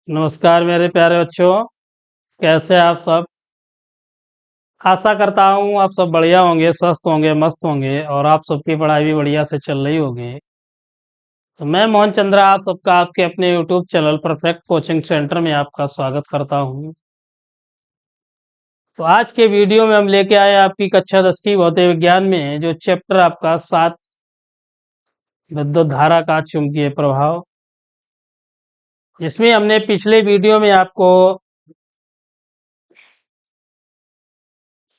नमस्कार मेरे प्यारे बच्चों, कैसे हैं आप सब। आशा करता हूँ आप सब बढ़िया होंगे, स्वस्थ होंगे, मस्त होंगे और आप सबकी पढ़ाई भी बढ़िया से चल रही होगी। तो मैं मोहन चंद्रा आप सबका आपके अपने YouTube channel perfect coaching centre में आपका स्वागत करता हूँ। तो आज के वीडियो में हम लेके आए आपकी कक्षा 10 की भौतिक विज्ञान में जो चैप्टर आपका 7 विद्युत धारा का चुंबकीय प्रभाव, जिसमें हमने पिछले वीडियो में आपको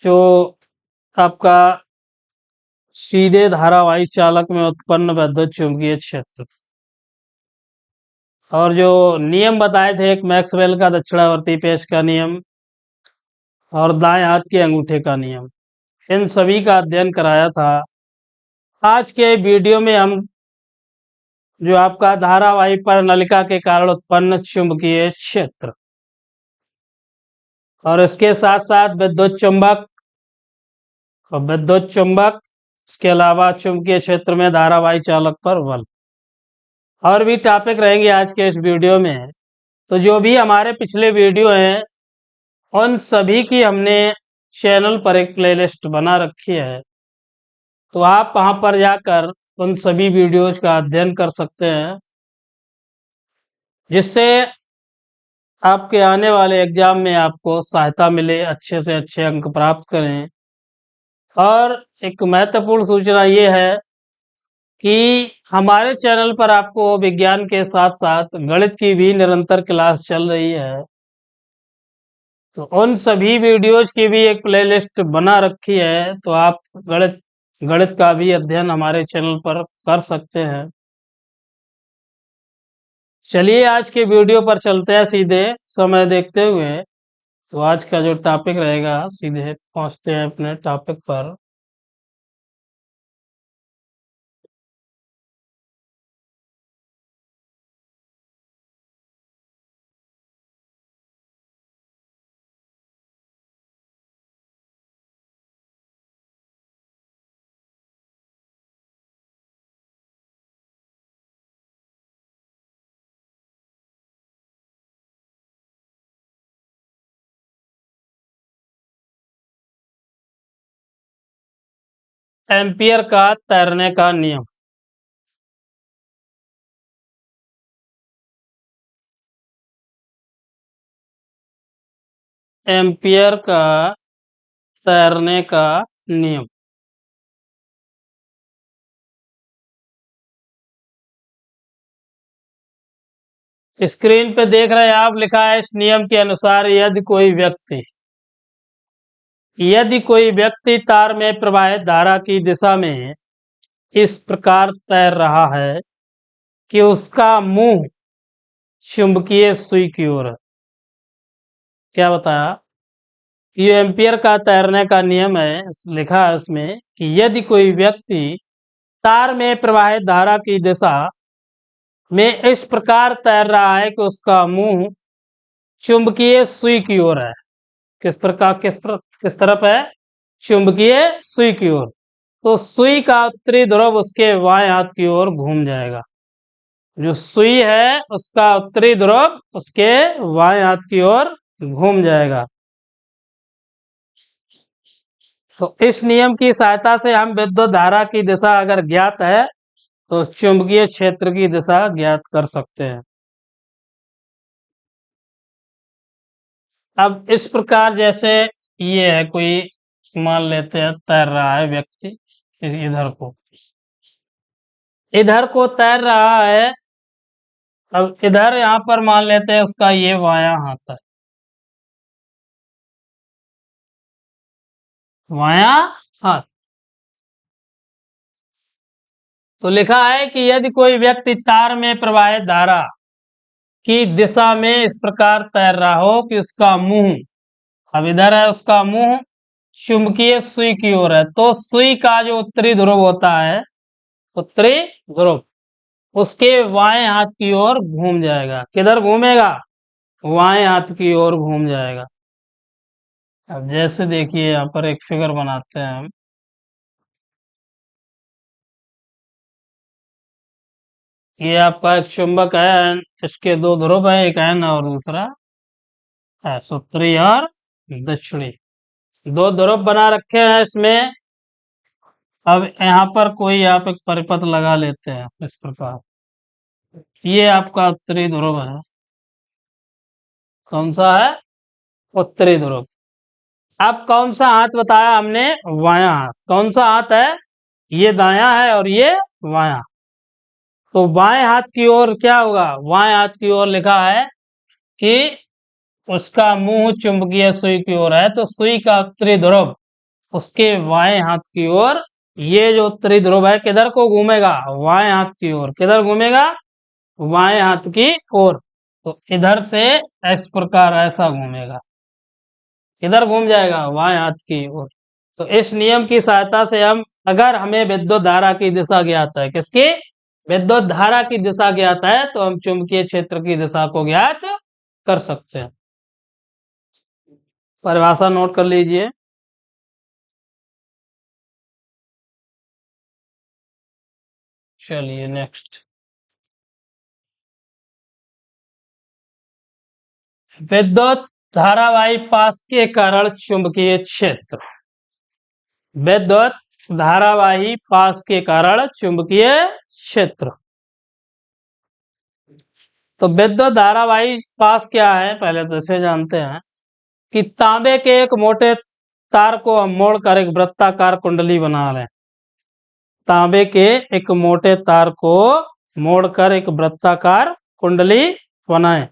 जो आपका सीधे धारावाही चालक में उत्पन्न विद्युत चुंबकीय क्षेत्र और जो नियम बताए थे, एक मैक्सवेल का दक्षिणावर्ती पेच का नियम और दाएं हाथ के अंगूठे का नियम, इन सभी का अध्ययन कराया था। आज के वीडियो में हम जो आपका धारावाही परिनलिका के कारण उत्पन्न चुंबकीय क्षेत्र और इसके साथ साथ विद्युत चुंबक और विद्युत चुंबक, इसके अलावा चुंबकीय क्षेत्र में धारावाही चालक पर बल और भी टॉपिक रहेंगे आज के इस वीडियो में। तो जो भी हमारे पिछले वीडियो हैं उन सभी की हमने चैनल पर एक प्लेलिस्ट बना रखी है, तो आप वहां पर जाकर उन सभी वीडियोज का अध्ययन कर सकते हैं, जिससे आपके आने वाले एग्जाम में आपको सहायता मिले, अच्छे से अच्छे अंक प्राप्त करें। और एक महत्वपूर्ण सूचना ये है कि हमारे चैनल पर आपको विज्ञान के साथ साथ गणित की भी निरंतर क्लास चल रही है, तो उन सभी वीडियोज की भी एक प्लेलिस्ट बना रखी है, तो आप गणित गणित का भी अध्ययन हमारे चैनल पर कर सकते हैं। चलिए आज के वीडियो पर चलते हैं सीधे समय देखते हुए। तो आज का जो टॉपिक रहेगा, सीधे पहुंचते हैं अपने टॉपिक पर। एम्पियर का तैरने का नियम। एम्पियर का तैरने का नियम स्क्रीन पे देख रहे हैं आप, लिखा है इस नियम के अनुसार यदि कोई व्यक्ति तार में प्रवाहित धारा की दिशा में इस प्रकार तैर रहा है कि उसका मुंह चुंबकीय सुई की ओर है। क्या बताया? ये एम्पियर का तैरने का नियम है। लिखा है उसमें कि यदि कोई व्यक्ति तार में प्रवाहित धारा की दिशा में इस प्रकार तैर रहा है कि उसका मुंह चुंबकीय सुई की ओर है। किस तरफ है? चुंबकीय सुई की ओर। तो सुई का उत्तरी ध्रुव उसके बाएं हाथ की ओर घूम जाएगा। जो सुई है उसका उत्तरी ध्रुव उसके बाएं हाथ की ओर घूम जाएगा। तो इस नियम की सहायता से हम विद्युत धारा की दिशा अगर ज्ञात है तो चुंबकीय क्षेत्र की दिशा ज्ञात कर सकते हैं। अब इस प्रकार जैसे ये है, कोई मान लेते हैं तैर रहा है व्यक्ति, इधर को तैर रहा है। अब इधर यहाँ पर मान लेते हैं उसका ये बायां हाथ है, बायां हाथ। तो लिखा है कि यदि कोई व्यक्ति तार में प्रवाहित धारा की दिशा में इस प्रकार तैर रहा हो कि उसका मुंह, अब इधर है उसका मुंह चुंबकीय सुई की ओर है, तो सुई का जो उत्तरी ध्रुव होता है, उत्तरी ध्रुव उसके बाएं हाथ की ओर घूम जाएगा। किधर घूमेगा? बाएं हाथ की ओर घूम जाएगा। अब जैसे देखिए यहाँ पर एक फिगर बनाते हैं हम। ये आपका एक चुंबक है and इसके दो ध्रुव है, एक एन और दूसरा एस, उत्तरी और दक्षिणी। दो ध्रुव बना रखे हैं इसमें। अब यहाँ पर कोई आप एक परिपथ लगा लेते हैं इस प्रकार। ये आपका उत्तरी ध्रुव है। कौन सा है? उत्तरी ध्रुव। अब कौन सा हाथ बताया हमने? बायां हाथ। कौन सा हाथ है? ये दायां है और ये बायां। तो बाएं हाथ की ओर क्या होगा? बाएं हाथ की ओर लिखा है कि उसका मुंह चुंबकीय सुई की ओर है, तो सुई का उत्तरी ध्रुव उसके बाएं हाथ की ओर। ये जो उत्तरी ध्रुव है किधर को घूमेगा? बाएं हाथ की ओर। किधर घूमेगा? बाएं हाथ की ओर। तो इधर से इस प्रकार ऐसा घूमेगा। किधर घूम जाएगा? बाएं हाथ की ओर। तो इस नियम की सहायता से हम, अगर हमें विद्युत धारा की दिशा ज्ञात है, किसकी? विद्युत धारा की दिशा ज्ञात है, तो हम चुंबकीय क्षेत्र की दिशा को ज्ञात कर सकते हैं। परिभाषा नोट कर लीजिए। चलिए नेक्स्ट। विद्युत धारावाही पास के कारण चुंबकीय क्षेत्र। विद्युत धारावाही पास के कारण चुंबकीय क्षेत्र। तो विद्युत धारावाही पास क्या है? पहले तो इसे जानते हैं कि तांबे के एक मोटे तार को हम मोड़कर एक वृत्ताकार कुंडली बना लें। तांबे के एक मोटे तार को मोड़कर एक वृत्ताकार कुंडली बनाएं,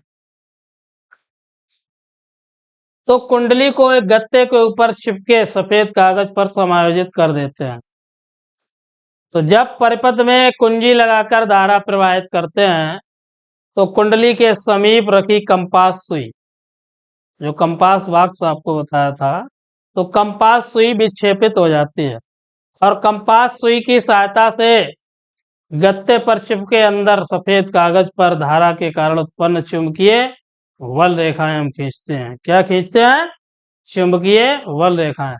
तो कुंडली को एक गत्ते के ऊपर चिपके सफेद कागज पर समायोजित कर देते हैं। तो जब परिपथ में कुंजी लगाकर धारा प्रवाहित करते हैं, तो कुंडली के समीप रखी कंपास सुई, जो कंपास बॉक्स आपको बताया था, तो कंपास सुई विक्षेपित हो जाती है और कंपास सुई की सहायता से गत्ते पर चिपके अंदर सफेद कागज पर धारा के कारण उत्पन्न चुंबकीय बल रेखाएं हम खींचते हैं। क्या खींचते हैं? चुंबकीय बल रेखाएं।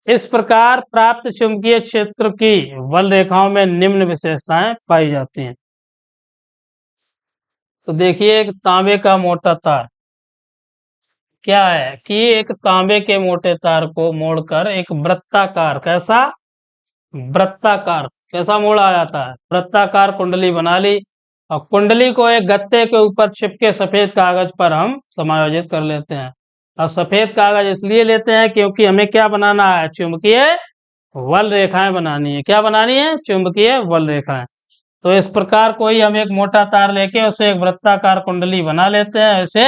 इस प्रकार प्राप्त चुंबकीय क्षेत्र की बल रेखाओं में निम्न विशेषताएं पाई जाती हैं। तो देखिए, एक तांबे का मोटा तार क्या है कि एक तांबे के मोटे तार को मोड़कर एक वृत्ताकार, कैसा? वृत्ताकार। कैसा मोड़ा जाता है? वृत्ताकार कुंडली बना ली और कुंडली को एक गत्ते के ऊपर चिपके सफेद कागज पर हम समायोजित कर लेते हैं। और सफेद कागज इसलिए लेते हैं क्योंकि हमें क्या बनाना है? चुंबकीय बल रेखाएं बनानी है। क्या बनानी है? चुंबकीय बल रेखाएं। तो इस प्रकार कोई हम एक मोटा तार लेके उसे एक वृत्ताकार कुंडली बना लेते हैं, उसे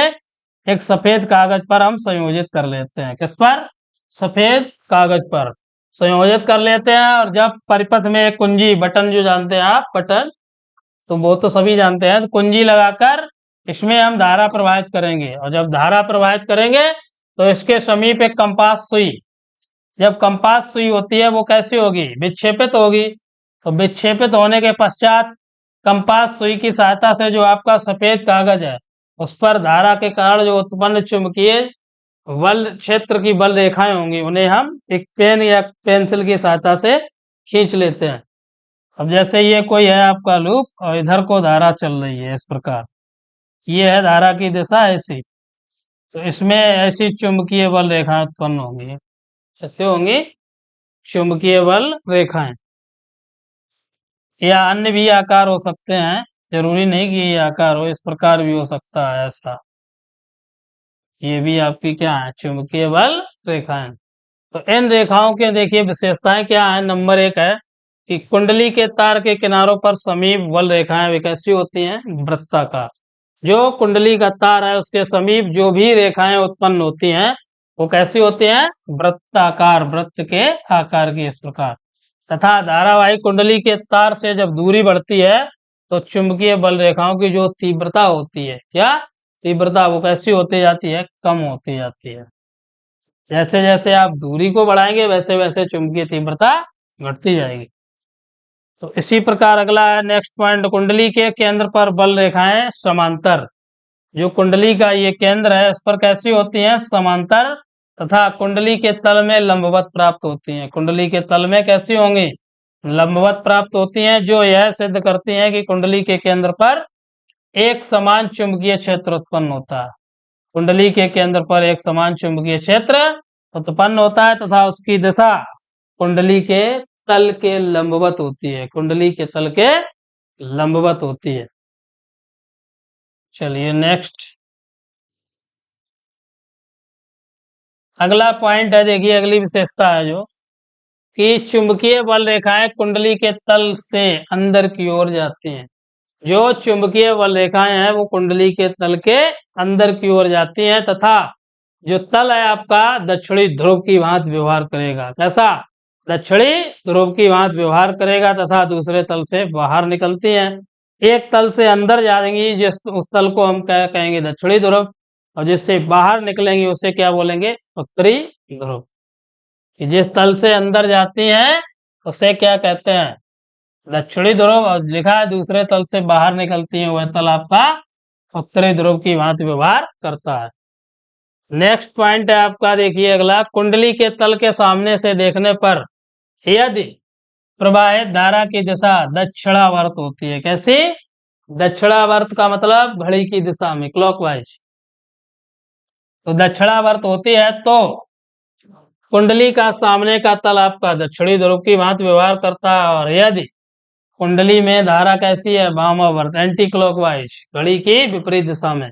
एक सफेद कागज पर हम संयोजित कर लेते हैं। किस पर? सफेद कागज पर संयोजित कर लेते हैं। और जब परिपथ में एक कुंजी, बटन जो जानते हैं आप, बटन तो वो तो सभी जानते हैं, तो कुंजी लगाकर इसमें हम धारा प्रवाहित करेंगे। और जब धारा प्रवाहित करेंगे तो इसके समीप एक कंपास सुई, जब कंपास सुई होती है वो कैसी होगी? विक्षेपित होगी। तो विक्षेपित होने के पश्चात कंपास सुई की सहायता से जो आपका सफेद कागज है उस पर धारा के कारण जो उत्पन्न चुंबकीय बल क्षेत्र की बल रेखाएं होंगी, उन्हें हम एक पेन या पेंसिल की सहायता से खींच लेते हैं। अब जैसे ये कोई है आपका लूप और इधर को धारा चल रही है इस प्रकार, ये है धारा की दिशा ऐसी, तो इसमें ऐसी चुंबकीय बल रेखाएं उत्पन्न होंगी। ऐसे होंगी चुंबकीय बल रेखाएं, या अन्य भी आकार हो सकते हैं, जरूरी नहीं कि ये आकार हो, इस प्रकार भी हो सकता है ऐसा। ये भी आपकी क्या है? चुंबकीय बल रेखाएं। तो इन रेखाओं के देखिए विशेषताएं क्या है। नंबर 1 है कि कुंडली के तार के किनारों पर समीप बल रेखाएं वे कैसी होती हैं? वृत्ताकार। जो कुंडली का तार है उसके समीप जो भी रेखाएं उत्पन्न होती हैं वो कैसी होती हैं? वृत्ताकार, वृत्त के आकार की इस प्रकार। तथा धारावाही कुंडली के तार से जब दूरी बढ़ती है तो चुंबकीय बल रेखाओं की जो तीव्रता होती है, क्या तीव्रता, वो कैसी होती जाती है? कम होती जाती है। जैसे जैसे आप दूरी को बढ़ाएंगे वैसे वैसे चुंबकीय तीव्रता घटती जाएगी। तो इसी प्रकार अगला है नेक्स्ट पॉइंट, कुंडली के केंद्र पर बल रेखाएं समांतर। जो कुंडली का ये केंद्र है इस पर कैसी होती हैं? समांतर, तथा कुंडली के तल में लंबवत प्राप्त होती हैं। कुंडली के तल में कैसी होंगी? लंबवत प्राप्त होती हैं, जो यह सिद्ध करती हैं कि कुंडली के केंद्र पर एक समान चुंबकीय क्षेत्र उत्पन्न होता है। कुंडली के केंद्र पर एक समान चुंबकीय क्षेत्र उत्पन्न होता है तथा उसकी दिशा कुंडली के तल के लंबवत होती है। कुंडली के तल के लंबवत होती है। चलिए नेक्स्ट, अगला पॉइंट है, देखिए अगली विशेषता है जो कि चुंबकीय बल रेखाएं कुंडली के तल से अंदर की ओर जाती हैं। जो चुंबकीय बल रेखाएं हैं वो कुंडली के तल के अंदर की ओर जाती हैं तथा जो तल है आपका दक्षिणी ध्रुव की भांति व्यवहार करेगा। कैसा? दक्षिणी ध्रुव की भांति व्यवहार करेगा तथा दूसरे तल से बाहर निकलती हैं। एक तल से अंदर जाएंगी जिस उस तल को हम कहेंगे दक्षिणी ध्रुव, और जिससे बाहर निकलेंगे उसे क्या बोलेंगे? उत्तरी ध्रुव। जिस तल से अंदर जाती हैं उसे क्या कहते हैं? दक्षिणी ध्रुव। और लिखा है दूसरे तल से बाहर निकलती है वह तल आपका उत्तरी ध्रुव की भांति व्यवहार करता है। नेक्स्ट पॉइंट है आपका, देखिए अगला, कुंडली के तल के सामने से देखने पर यदि प्रवाहित धारा की दिशा दक्षिणावर्त होती है। कैसी? दक्षिणावर्त का मतलब घड़ी की दिशा में, क्लॉकवाइज। तो दक्षिणावर्त होती है तो कुंडली का सामने का तल आपका दक्षिणी ध्रुव की भांति व्यवहार करता है। और यदि कुंडली में धारा कैसी है? वामावर्त, एंटी क्लॉकवाइज, घड़ी की विपरीत दिशा में,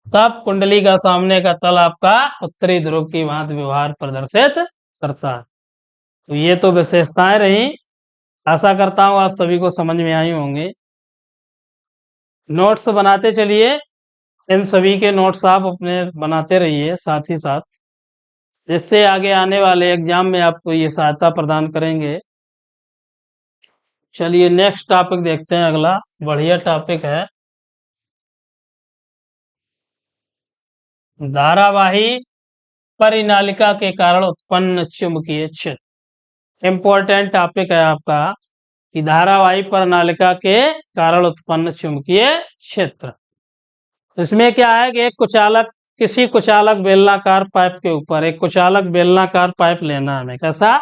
तब कुंडली का सामने का तल आपका उत्तरी ध्रुव की भांति व्यवहार प्रदर्शित करता है। तो ये तो विशेषताएं रही। आशा करता हूं आप सभी को समझ में आई होंगी। नोट्स बनाते चलिए, इन सभी के नोट्स आप अपने बनाते रहिए साथ ही साथ, जिससे आगे आने वाले एग्जाम में आपको ये सहायता प्रदान करेंगे। चलिए नेक्स्ट टॉपिक देखते हैं। अगला बढ़िया टॉपिक है, धारावाही परिनालिका के कारण उत्पन्न चुंबकीय क्षेत्र। इंपॉर्टेंट टॉपिक है आपका कि धारावाही परिनालिका के कारण उत्पन्न चुंबकीय क्षेत्र। इसमें क्या है कि एक कुचालक, किसी कुचालक बेलनाकार पाइप के ऊपर, एक कुचालक बेलनाकार पाइप लेना हमें। कैसा?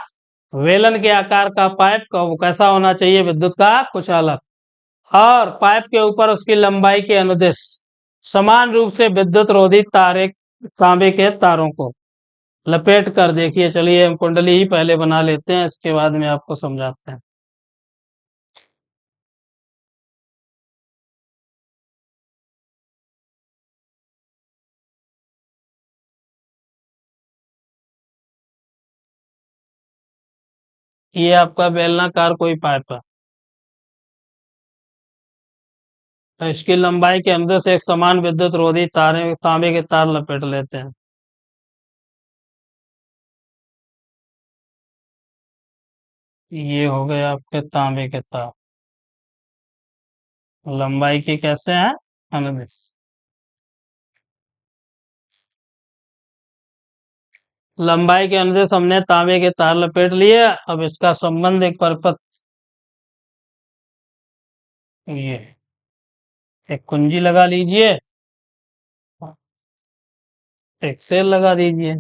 वेलन के आकार का पाइप का, वो कैसा होना चाहिए? विद्युत का कुचालक। और पाइप के ऊपर उसकी लंबाई के अनुदिश समान रूप से विद्युत रोधी तारे, तांबे के तारों को लपेट कर, देखिए चलिए हम कुंडली ही पहले बना लेते हैं, इसके बाद में आपको समझाते हैं। ये आपका बेलनाकार कोई पाइप है, तो इसकी लंबाई के अंदर से एक समान विद्युत रोधी तारे, तांबे के तार लपेट लेते हैं। ये हो गए आपके तांबे के तार, लंबाई के कैसे हैं? अनुदिश। लंबाई के अनुदिश हमने तांबे के तार लपेट लिए। अब इसका संबंध एक परपथ, ये एक कुंजी लगा लीजिए, एक सेल लगा दीजिए।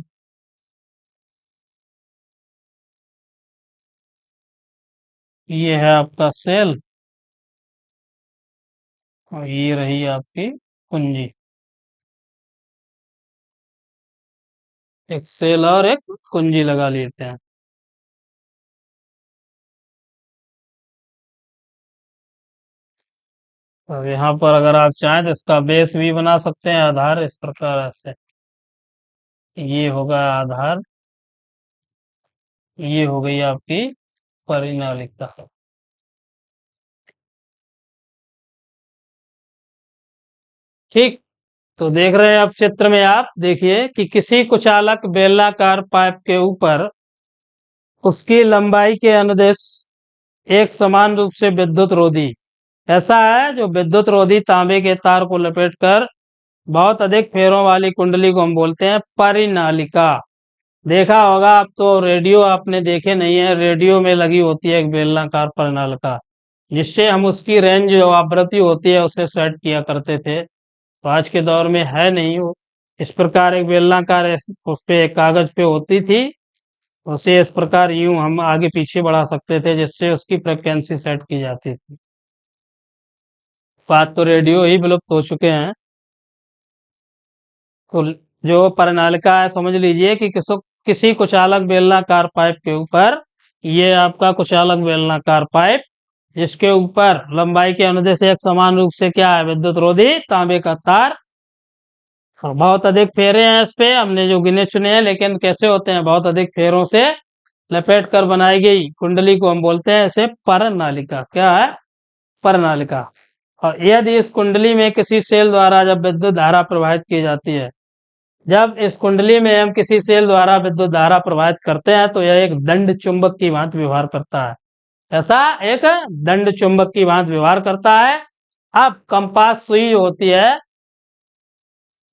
ये है आपका सेल और ये रही आपकी कुंजी। एक सेल और एक कुंजी लगा लेते हैं। अब यहाँ पर अगर आप चाहें तो इसका बेस भी बना सकते हैं, आधार, इस प्रकार से। ये होगा आधार, ये हो गई आपकी परिनालिका। ठीक, तो देख रहे हैं आप चित्र में, आप देखिए कि किसी कुचालक बेलनाकार पाइप के ऊपर उसकी लंबाई के अनुदिश एक समान रूप से विद्युत रोधी, ऐसा है जो विद्युत रोधी तांबे के तार को लपेटकर बहुत अधिक फेरों वाली कुंडली को हम बोलते हैं परिनालिका। देखा होगा आप तो, रेडियो आपने देखे नहीं है, रेडियो में लगी होती है एक बेलनाकार परिनालिका, जिससे हम उसकी रेंज जो आवृत्ति होती है उसे सेट किया करते थे। तो आज के दौर में है नहीं वो। इस प्रकार एक बेलनाकार उस पे एक कागज पे होती थी, उसे इस प्रकार यूं हम आगे पीछे बढ़ा सकते थे जिससे उसकी फ्रिक्वेंसी सेट की जाती थी। बात तो रेडियो ही विलुप्त हो चुके हैं। तो जो प्रणालिका है समझ लीजिए कि किसी कुचालक बेलनाकार पाइप के ऊपर, ये आपका कुचालक बेलनाकार पाइप, जिसके ऊपर लंबाई के अनुदेश से एक समान रूप से क्या है, विद्युत रोधी तांबे का तार। और बहुत अधिक फेरे हैं इस पे, हमने जो गिने चुने हैं, लेकिन कैसे होते हैं, बहुत अधिक फेरों से लपेट कर बनाई गई कुंडली को हम बोलते हैं इसे परनालिका। क्या है, परनालिका। और यदि इस कुंडली में किसी सेल द्वारा जब विद्युत धारा प्रवाहित की जाती है, जब इस कुंडली में हम किसी सेल द्वारा विद्युत धारा प्रवाहित करते हैं तो यह एक दंड चुंबक की भांति व्यवहार करता है। ऐसा एक दंड चुंबक की भांति व्यवहार करता है। अब कंपास सुई होती है,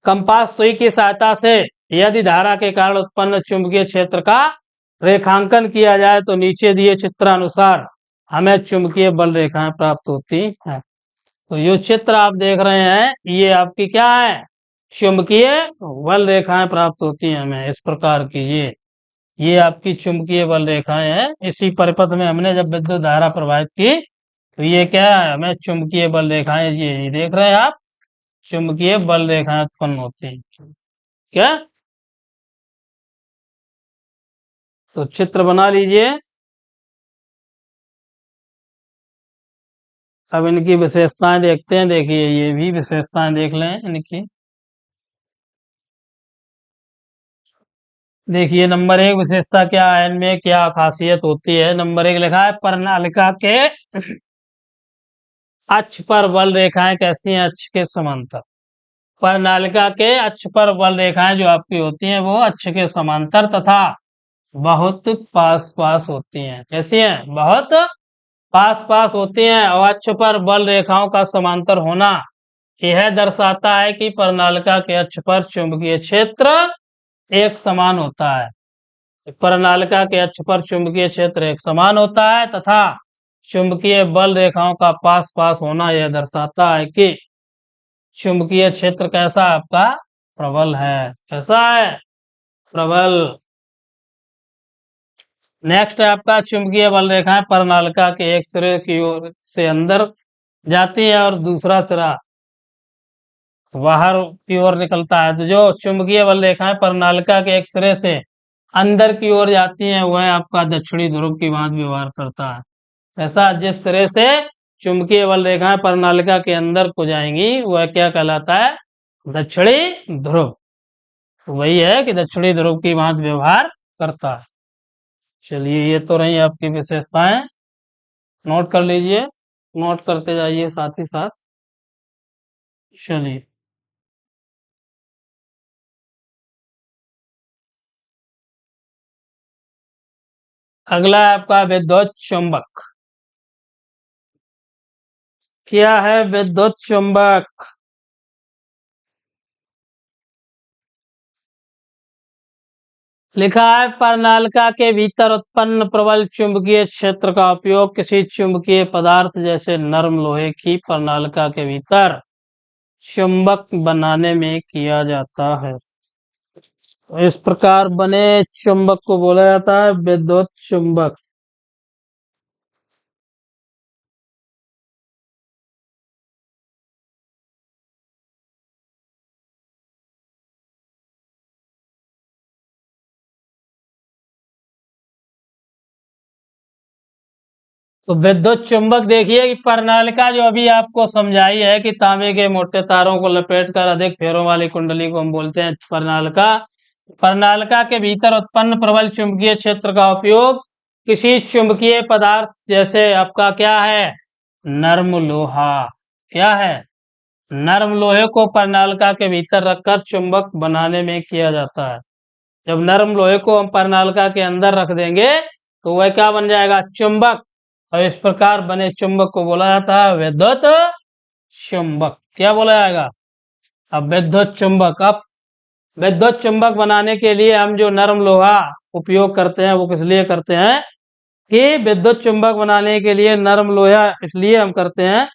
कंपास सुई की सहायता से यदि धारा के कारण उत्पन्न चुंबकीय क्षेत्र का रेखांकन किया जाए तो नीचे दिए चित्रानुसार हमें चुंबकीय बल रेखाएं प्राप्त होती हैं। तो ये चित्र आप देख रहे हैं, ये आपकी क्या है, चुंबकीय बल रेखाएं प्राप्त होती हैं हमें इस प्रकार की। ये आपकी चुंबकीय बल रेखाएं हैं। इसी परिपथ में हमने जब विद्युत धारा प्रवाहित की तो ये क्या है, हमें चुंबकीय बल रेखाएं, ये देख रहे हैं आप, चुंबकीय बल रेखाएं उत्पन्न होती हैं। क्या, तो चित्र बना लीजिए। अब इनकी विशेषताएं देखते हैं। देखिए ये भी विशेषताएं देख लें इनकी। देखिए नंबर 1 विशेषता क्या है, इनमें क्या खासियत होती है। नंबर 1 लिखा है, प्रणालिका के अक्ष पर बल रेखाएं कैसी हैं, अक्ष के समांतर। प्रणालिका के अक्ष पर बल रेखाएं जो आपकी होती हैं वो अक्ष के समांतर तथा बहुत पास पास होती हैं। कैसी हैं, बहुत पास पास होती हैं। और अक्ष पर बल रेखाओं का समांतर होना यह दर्शाता है कि प्रणालिका के अक्ष पर चुंबकीय क्षेत्र एक समान होता है। प्रणालिका के अक्ष पर चुंबकीय क्षेत्र एक समान होता है तथा चुंबकीय बल रेखाओं का पास पास होना यह दर्शाता है कि चुंबकीय क्षेत्र कैसा है आपका, प्रबल है। कैसा है, प्रबल। नेक्स्ट है आपका, चुंबकीय बल रेखाएं प्रणालिका के एक सिरे की ओर से अंदर जाती है और दूसरा सिरा बाहर की ओर निकलता है। तो जो चुंबकीय बल रेखाएं प्रणालिका के एक सिरे से अंदर की ओर जाती हैं वह आपका दक्षिणी ध्रुव की भांति व्यवहार करता है। ऐसा जिस तरह से चुंबकीय बल रेखाएं प्रणालिका के अंदर को जाएंगी वह क्या कहलाता है, दक्षिणी ध्रुव। वही है कि दक्षिणी ध्रुव की भांति व्यवहार करता है। चलिए ये तो रही आपकी विशेषताएं, नोट कर लीजिए, नोट करते जाइए साथ ही साथ। चलिए अगला है आपका विद्युत चुंबक। क्या है विद्युत चुंबक, लिखा है, प्रणालिका के भीतर उत्पन्न प्रबल चुंबकीय क्षेत्र का उपयोग किसी चुंबकीय पदार्थ जैसे नरम लोहे की प्रणालिका के भीतर चुंबक बनाने में किया जाता है। इस प्रकार बने चुंबक को बोला जाता है विद्युत चुंबक। तो विद्युत चुंबक देखिए कि प्रणालिका जो अभी आपको समझाई है कि तांबे के मोटे तारों को लपेट कर अधिक फेरों वाली कुंडली को हम बोलते हैं प्रणालिका। प्रणालिका के भीतर उत्पन्न प्रबल चुंबकीय क्षेत्र का उपयोग किसी चुंबकीय पदार्थ जैसे आपका क्या है, नर्म लोहा। क्या है, नर्म लोहे को प्रणालिका के भीतर रखकर चुंबक बनाने में किया जाता है। जब नर्म लोहे को हम प्रणालिका के अंदर रख देंगे तो वह क्या बन जाएगा, चुंबक। और इस प्रकार बने चुंबक को बोला जाता है विद्युत चुंबक। क्या बोला जाएगा, अब विद्युत चुंबक। अब विद्युत चुंबक बनाने के लिए हम जो नरम लोहा उपयोग करते हैं वो किस लिए करते हैं, कि विद्युत चुंबक बनाने के लिए नरम लोहा इसलिए हम करते हैं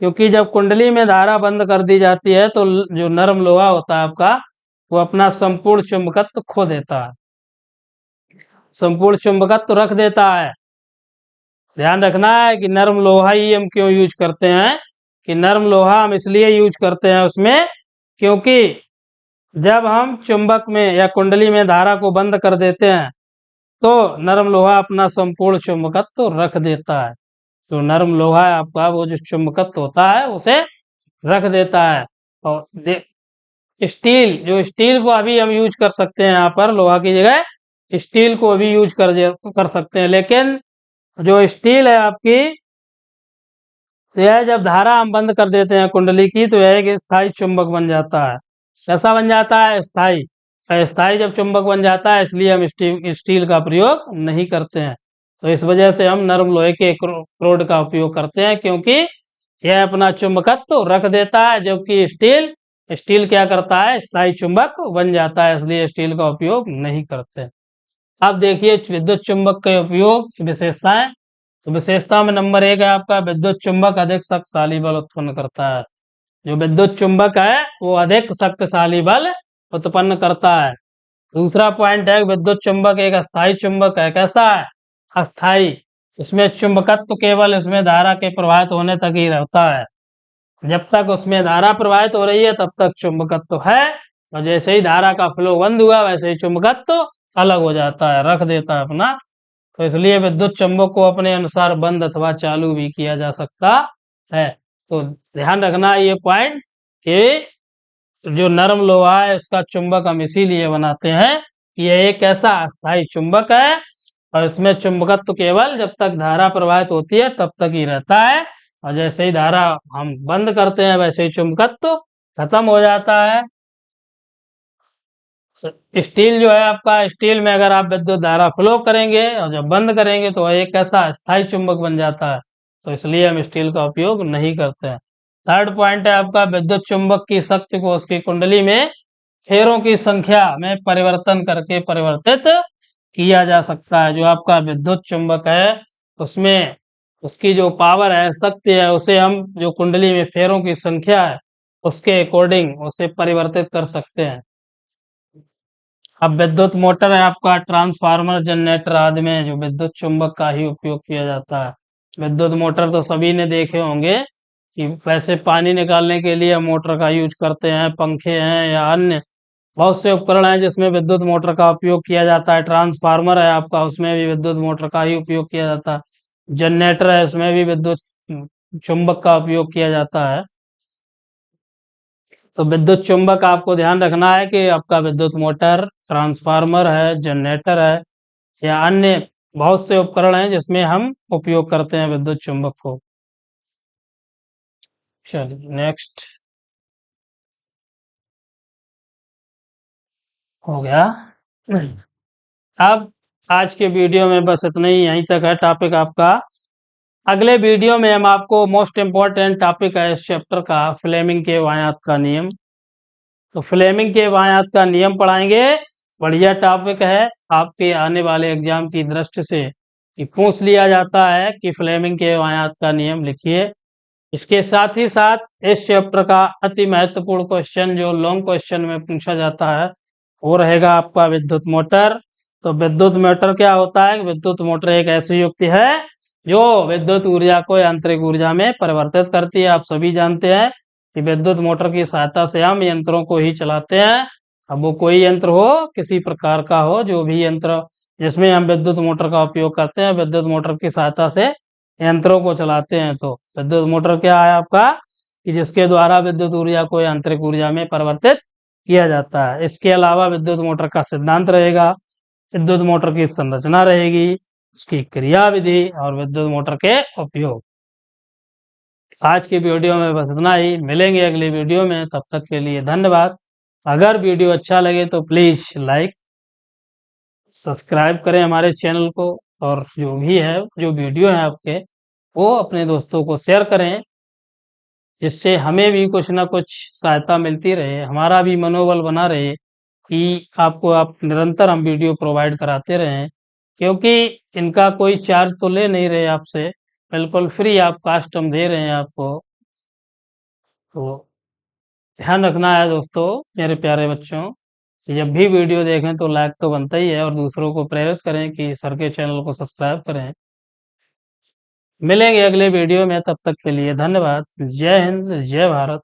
क्योंकि जब कुंडली में धारा बंद कर दी जाती है तो जो नरम लोहा होता है आपका वो अपना संपूर्ण चुंबकत्व खो देता है। संपूर्ण चुंबकत्व रख देता है। ध्यान रखना है कि नरम लोहा ही हम क्यों यूज करते हैं, कि नरम लोहा हम इसलिए यूज करते हैं उसमें, क्योंकि जब हम चुंबक में या कुंडली में धारा को बंद कर देते हैं तो नरम लोहा अपना संपूर्ण चुंबकत्व रख देता है। तो नरम लोहा है आपका, वो जो चुंबकत्व होता है उसे रख देता है। और स्टील, जो स्टील को अभी हम यूज कर सकते हैं, यहाँ पर लोहा की जगह स्टील को अभी यूज कर सकते हैं, लेकिन जो स्टील है आपकी, तो यह जब धारा हम बंद कर देते हैं कुंडली की तो यह एक स्थायी चुंबक बन जाता है। कैसा बन जाता है? स्थायी। स्थायी जब चुंबक बन जाता है इसलिए हम स्टील का प्रयोग नहीं करते हैं। तो इस वजह से हम नरम लोहे के रोड का उपयोग करते हैं, क्योंकि यह अपना चुंबकत्व रख देता है, जबकि स्टील क्या करता है? स्थायी चुंबक बन जाता है, इसलिए स्टील का उपयोग नहीं करते। अब देखिए विद्युत चुंबक के उपयोग विशेषताएं। तो विशेषता में नंबर 1 है आपका विद्युत चुंबक अधिक शक्तिशाली बल उत्पन्न करता है। जो विद्युत चुंबक है वो अधिक शक्तिशाली बल उत्पन्न करता है। दूसरा पॉइंट है विद्युत चुंबक एक अस्थायी चुंबक है। कैसा है? अस्थायी। इसमें चुंबकत्व केवल इसमें धारा के प्रवाहित होने तक ही रहता है। जब तक उसमें धारा प्रवाहित हो रही है तब तक चुंबकत्व है, और जैसे ही धारा का फ्लो बंद हुआ वैसे ही चुंबकत्व अलग हो जाता है, रख देता है अपना। तो इसलिए विद्युत चुंबक को अपने अनुसार बंद अथवा चालू भी किया जा सकता है। तो ध्यान रखना ये पॉइंट कि जो नरम लोहा है इसका चुंबक हम इसीलिए बनाते हैं कि यह एक ऐसा अस्थायी चुंबक है, और इसमें चुंबकत्व केवल जब तक धारा प्रवाहित होती है तब तक ही रहता है, और जैसे ही धारा हम बंद करते हैं वैसे ही चुंबकत्व खत्म हो जाता है। स्टील जो है आपका, स्टील में अगर आप विद्युत धारा फ्लो करेंगे और जब बंद करेंगे तो एक ऐसा स्थायी चुंबक बन जाता है, तो इसलिए हम स्टील का उपयोग नहीं करते हैं। थर्ड पॉइंट है आपका विद्युत चुंबक की शक्ति को उसकी कुंडली में फेरों की संख्या में परिवर्तन करके परिवर्तित किया जा सकता है। जो आपका विद्युत चुंबक है उसमें उसकी जो पावर है, शक्ति है, उसे हम जो कुंडली में फेरों की संख्या है उसके अकॉर्डिंग उसे परिवर्तित कर सकते हैं। अब विद्युत मोटर है आपका, ट्रांसफार्मर, जनरेटर आदि में जो विद्युत चुंबक का ही उपयोग किया जाता है। विद्युत मोटर तो सभी ने देखे होंगे कि वैसे पानी निकालने के लिए मोटर का यूज करते हैं, पंखे हैं या अन्य बहुत से उपकरण हैं जिसमें विद्युत मोटर का उपयोग किया जाता है। ट्रांसफार्मर है आपका, उसमें भी विद्युत मोटर का ही उपयोग किया जाता है। जनरेटर है, उसमें भी विद्युत चुंबक का उपयोग किया जाता है। तो विद्युत चुंबक आपको ध्यान रखना है कि आपका विद्युत मोटर, ट्रांसफार्मर है, जनरेटर है या अन्य बहुत से उपकरण हैं जिसमें हम उपयोग करते हैं विद्युत चुंबक को। चलिए नेक्स्ट हो गया। अब आज के वीडियो में बस इतना ही, यहीं तक है टॉपिक आपका। अगले वीडियो में हम आपको मोस्ट इम्पोर्टेंट टॉपिक है इस चैप्टर का, फ्लेमिंग के वायात का नियम। तो फ्लेमिंग के वायात का नियम पढ़ाएंगे। बढ़िया टॉपिक है, आपके आने वाले एग्जाम की दृष्टि से कि पूछ लिया जाता है कि फ्लेमिंग के वायात का नियम लिखिए। इसके साथ ही साथ इस चैप्टर का अति महत्वपूर्ण क्वेश्चन जो लॉन्ग क्वेश्चन में पूछा जाता है वो रहेगा आपका विद्युत मोटर। तो विद्युत मोटर क्या होता है? विद्युत मोटर एक ऐसी युक्ति है जो विद्युत ऊर्जा को यांत्रिक ऊर्जा में परिवर्तित करती है। आप सभी जानते हैं कि विद्युत मोटर की सहायता से हम यंत्रों को ही चलाते हैं। अब वो कोई यंत्र हो, किसी प्रकार का हो, जो भी यंत्र जिसमें हम विद्युत मोटर का उपयोग करते हैं, विद्युत मोटर की सहायता से यंत्रों को चलाते हैं। तो विद्युत मोटर क्या है आपका? कि जिसके द्वारा विद्युत ऊर्जा को यांत्रिक ऊर्जा में परिवर्तित किया जाता है। इसके अलावा विद्युत मोटर का सिद्धांत रहेगा, विद्युत मोटर की संरचना रहेगी, उसकी क्रियाविधि और विद्युत मोटर के उपयोग। आज की वीडियो में बस इतना ही, मिलेंगे अगली वीडियो में, तब तक के लिए धन्यवाद। अगर वीडियो अच्छा लगे तो प्लीज लाइक सब्सक्राइब करें हमारे चैनल को, और जो भी है जो वीडियो है आपके वो अपने दोस्तों को शेयर करें, जिससे हमें भी कुछ ना कुछ सहायता मिलती रहे, हमारा भी मनोबल बना रहे कि आपको आप निरंतर हम वीडियो प्रोवाइड कराते रहें। क्योंकि इनका कोई चार्ज तो ले नहीं रहे आपसे, बिल्कुल फ्री आप कास्ट हम दे रहे हैं आपको। तो ध्यान रखना है दोस्तों, मेरे प्यारे बच्चों। जब भी वीडियो देखें तो लाइक तो बनता ही है और दूसरों को प्रेरित करें कि सर के चैनल को सब्सक्राइब करें। मिलेंगे अगले वीडियो में, तब तक के लिए धन्यवाद। जय हिंद, जय भारत।